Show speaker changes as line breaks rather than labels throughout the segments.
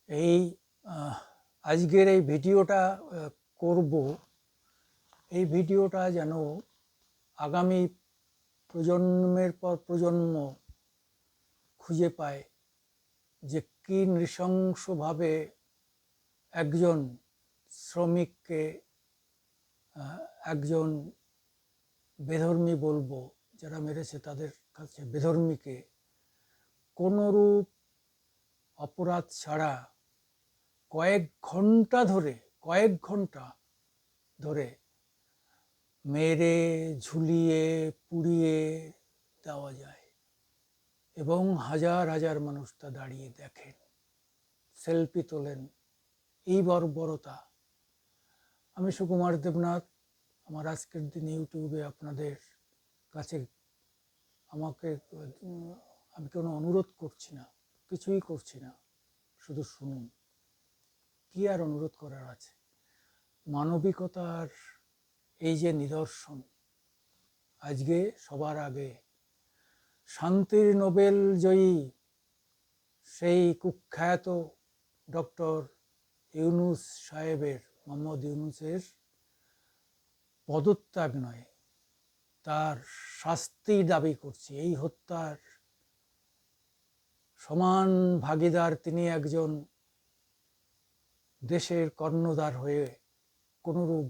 এই আজকের এই ভিডিওটা করব। এই ভিডিওটা যেন আগামী প্রজন্মের পর প্রজন্ম খুঁজে পায় যে কি নৃশংসভাবে একজন শ্রমিককে, একজন বেধর্মী বলবো, যারা মেরেছে তাদের কাছে বেধর্মীকে কোনরূপ অপরাধ ছাড়া কয়েক ঘন্টা ধরে মেরে ঝুলিয়ে পুড়িয়ে দেওয়া যায় এবং হাজার হাজার মানুষ তা দাঁড়িয়ে দেখেন, সেলফি তোলেন। এই বর্বরতা। আমি সুকুমার দেবনাথ। আমার আজকের দিন ইউটিউবে আপনাদের কাছে আমি কোনো অনুরোধ করছি না, কিছুই করছি না, শুধু শুনুন। কি আর অনুরোধ করার আছে? মানবিকতার এই যে নিদর্শন, আজকে সবার আগে শান্তির নোবেল জয়ী সেই কুখ্যাত ডক্টর ইউনুস সাহেবের, মোহাম্মদ ইউনুসের পদত্যাগ নয়, তার শাস্তি দাবি করছি। এই হত্যার সমান ভাগীদার তিনি। একজন দেশের কর্ণধার হয়ে কোনরূপ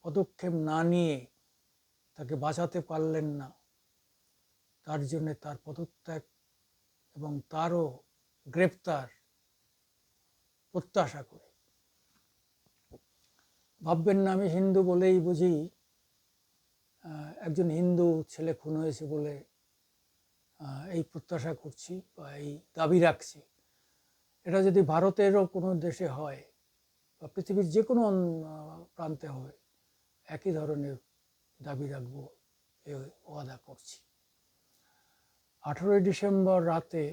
পদক্ষেপ না নিয়ে তাকে বাঁচাতে পারলেন না, তার জন্য তার পদত্যাগ এবং তারও গ্রেপ্তার প্রত্যাশা করি। ভাববেন না আমি হিন্দু বলেই বুঝি একজন হিন্দু ছেলে খুন হয়েছে বলে এই প্রত্যাশা করছি বা এই দাবি রাখছি। এটা যদি ভারতেরও কোনো দেশে হয় বা পৃথিবীর যে কোনো প্রান্তে হয়, একই ধরনের দাবি রাখবো, এ ওয়াদা করছি। 18 ডিসেম্বর রাতে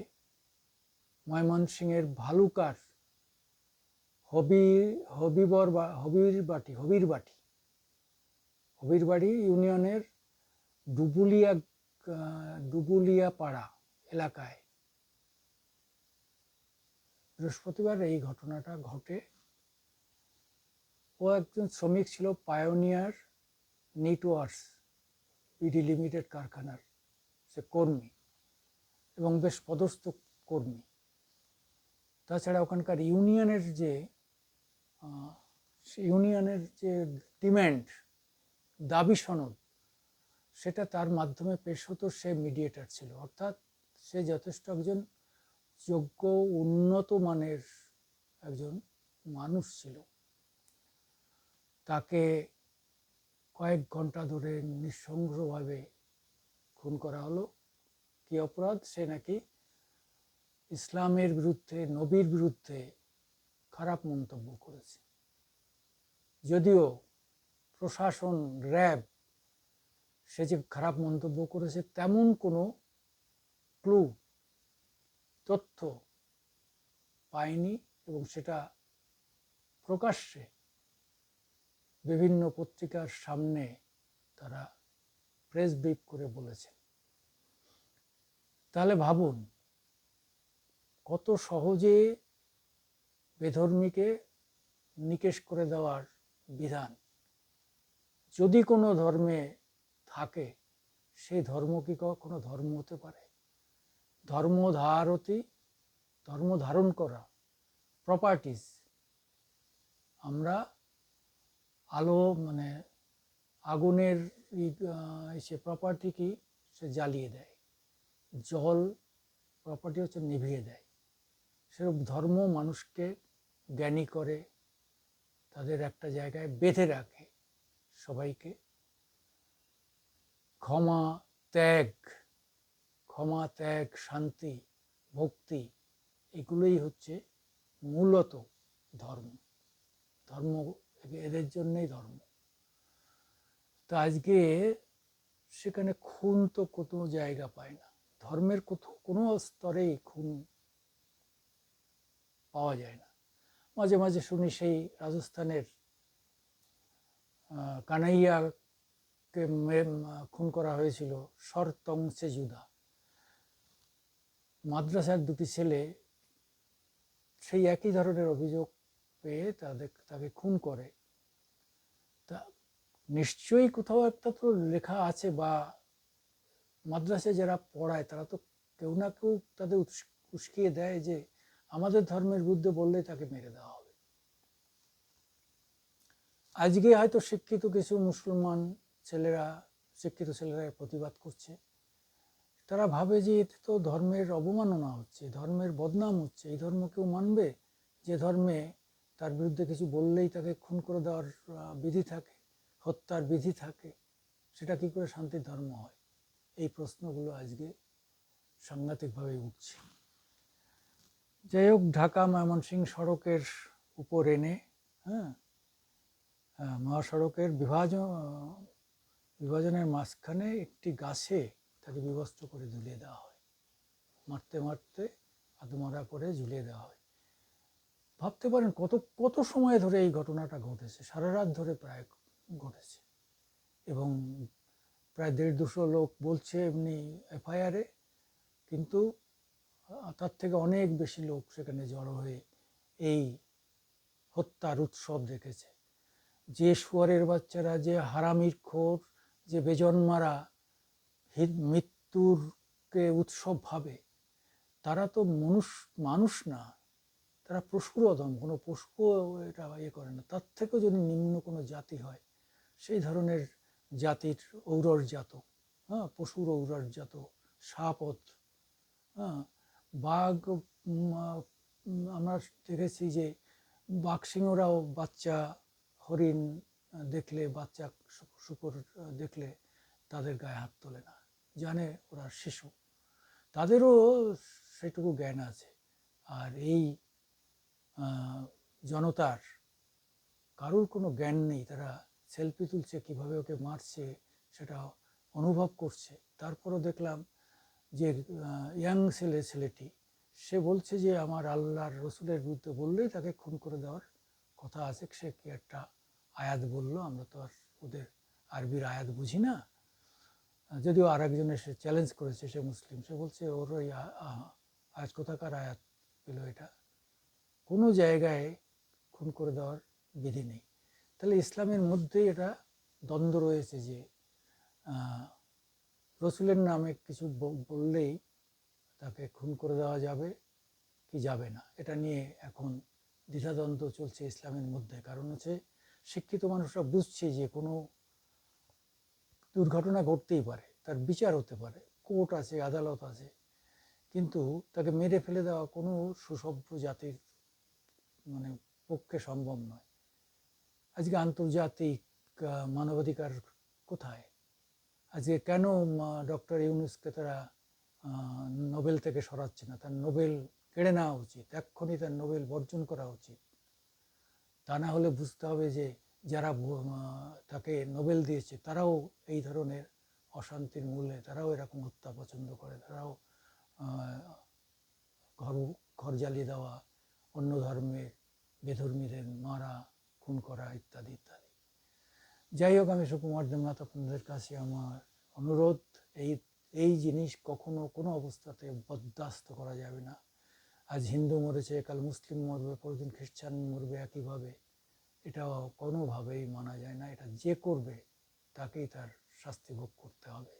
ময়মনসিংহের ভালুকার হবিরবাড়ি ইউনিয়নের ডুবুলিয়া পাড়া এলাকায় বৃহস্পতিবার এই ঘটনাটা ঘটে। ও একজন শ্রমিক ছিল, পায়োনিয়ার নেটওয়ার্কস পিডি লিমিটেড কারখানার সে কর্মী এবং বেশ পদস্থ কর্মী। তাছাড়া ওখানকার ইউনিয়নের যে ডিম্যান্ড, দাবি সনদ, সেটা তার মাধ্যমে পেশ হতো। সে মিডিয়েটর ছিল, অর্থাৎ সে যথেষ্ট একজন যোগ্য, উন্নত মানের একজন মানুষ ছিল। তাকে কয়েক ঘন্টা ধরে নৃশংসভাবে খুন করা হলো। কি অপরাধ? সে নাকি ইসলামের বিরুদ্ধে, নবীর বিরুদ্ধে খারাপ মন্তব্য করেছে। যদিও প্রশাসন, র্যাব, সে যে খারাপ মন্তব্য করেছে তেমন কোনো ক্লু, তথ্য পায়নি এবং সেটা প্রকাশ্যে বিভিন্ন পত্রিকার সামনে তারা প্রেস ব্রিফ করে বলেছে। তাহলে ভাবুন কত সহজে বেধর্মীকে নিকেশ করে দেওয়ার বিধান। যদি কোনো ধর্মে থাকে, সেই ধর্ম কি কখনো ধর্ম হতে পারে? ধর্ম ধারণ করা প্রপার্টিজ। আমরা আগুনের সে প্রপার্টি কি, সে জ্বালিয়ে দেয়। জল প্রপার্টি হচ্ছে নিভিয়ে দেয়। সেরকম ধর্ম মানুষকে জ্ঞানী করে, তাদের একটা জায়গায় বেঁধে রাখে। সবাইকে ক্ষমা ত্যাগ, শান্তি, ভক্তি, এগুলোই হচ্ছে মূলত ধর্ম। এদের জন্যই ধর্ম। তা আজকে সেখানে খুন তো কোনো জায়গা পায় না। ধর্মের কোনো স্তরেই খুন পাওয়া যায় না। মাঝে মাঝে শুনি সেই রাজস্থানের কানাইয়াকে খুন করা হয়েছিল সরতংসে জুদা। মাদ্রাসার দুটি ছেলে সেই একই ধরনের অভিযোগ পেয়ে তাকে খুন করে, তা নিশ্চয়ই কোথাও একটা তো লেখা আছে, বা মাদ্রাসায় যারা পড়ায় তারা তো কেউ না কেউ তাদের উস্কিয়ে দেয় যে আমাদের ধর্মের বিরুদ্ধে বললেই তাকে মেরে দেওয়া হবে। আজকে হয়তো শিক্ষিত কিছু মুসলমান ছেলেরা, শিক্ষিত ছেলেরা প্রতিবাদ করছে। তারা ভাবে যে এতে তো ধর্মের অবমাননা হচ্ছে, ধর্মের বদনাম হচ্ছে, এই ধর্ম কেউ মানবে যে ধর্মে তার বিরুদ্ধে কিছু বললেই তাকে খুন করে দেওয়ার বিধি থাকে, হত্যার বিধি থাকে, সেটা কি করে শান্তির ধর্ম হয়? এই প্রশ্নগুলো আজকে সাংঘাতিকভাবে উঠছে। যাই হোক, ঢাকা ময়মনসিংহ সড়কের উপর এনে মহাসড়কের বিভাজনের মাঝখানে একটি গাছে তাকে বিবস্ত্র করে ঝুলিয়ে দেওয়া হয়, মারতে মারতে আধমরা করে ঝুলিয়ে দেওয়া হয়। ভাবতে পারেন কত কত সময় ধরে এই ঘটনাটা ঘটেছে, সারা রাত ধরে প্রায় ঘটেছে, এবং প্রায় 150-200 লোক বলছে এমনি এফআইআরে, কিন্তু তার থেকে অনেক বেশি লোক সেখানে জড়ো হয়ে এই হত্যার উৎসব দেখেছে। যে শুয়ারের বাচ্চারা, যে হারামির খোর, যে বেজন্মারা মৃত্যুরকে উৎসব ভাবে, তারা তো মানুষ না, তারা পশুর অধম। কোনো পশুও এটা ইয়ে করে না। তার থেকেও যদি নিম্ন কোনো জাতি হয়, সেই ধরনের জাতির ঔরসজাত, পশুর ঔরসজাত, সাপথ, বাঘ, আমরা দেখেছি যে বাঘ সিংহরাও বাচ্চা হরিণ দেখলে, বাচ্চা শূকর দেখলে তাদের গায়ে হাত তোলে না, জানে ওরা শিশু, তাদেরও সেটুকু জ্ঞান আছে। আর এই জনতার কারোর কোনো জ্ঞান নেই, তারা সেলফি তুলছে, কীভাবে ওকে মারছে সেটা অনুভব করছে। তারপরও দেখলাম যে ইয়াং ছেলেটি, সে বলছে যে আমার আল্লাহর রসুলের বিরুদ্ধে বললেই তাকে খুন করে দেওয়ার কথা আছে। সে কি একটা আয়াত বললো, আমরা তো আর ওদের আরবির আয়াত বুঝি না, যদিও আর একজন এসে চ্যালেঞ্জ করেছে, সে মুসলিম, সে বলছে ওর ওই আয়াত কোথাকার আয়াত পেল, এটা কোনো জায়গায় খুন করে দেওয়ার বিধি নেই। তাহলে ইসলামের মধ্যেই এটা দ্বন্দ্ব রয়েছে যে রসুলের নামে কিছু বললেই তাকে খুন করে দেওয়া যাবে কি যাবে না, এটা নিয়ে এখন দ্বিধাদ্বন্দ্ব চলছে ইসলামের মধ্যে। কারণ হচ্ছে শিক্ষিত মানুষরা বুঝছে যে কোনো দুর্ঘটনা ঘটতেই পারে, তার বিচার হতে পারে, কোর্ট আছে, আদালত আছে, কিন্তু তাকে মেরে ফেলে দেওয়া কোনো সুসভ্য জাতির পক্ষে সম্ভব নয়। আজকে আন্তর্জাতিক মানবাধিকার কোথায়? আজকে কেন ডক্টর ইউনূসকে তারা নোবেল থেকে সরাচ্ছে না? তার নোবেল কেড়ে নেওয়া উচিত, এক্ষুনি তার নোবেল বর্জন করা উচিত। তা না হলে বুঝতে হবে যে যারা তাকে নোবেল দিয়েছে তারাও এই ধরনের অশান্তির মূলে, তারাও এরকম হত্যা পছন্দ করে, তারাও ঘর জ্বালিয়ে দেওয়া, অন্য ধর্মের বেধর্মীদের মারা, খুন করা ইত্যাদি ইত্যাদি। যাই হোক, আমি সুকুমার দেবনাথ, আপনাদের কাছে আমার অনুরোধ, এই জিনিস কখনো কোনো অবস্থাতে বরদাস্ত করা যাবে না। আজ হিন্দু মরেছে, কাল মুসলিম মরবে, পরদিন খ্রিস্টান মরবে একইভাবে, এটা কোনোভাবেই মানা যায় না। এটা যে করবে তাকেই তার শাস্তি ভোগ করতে হবে।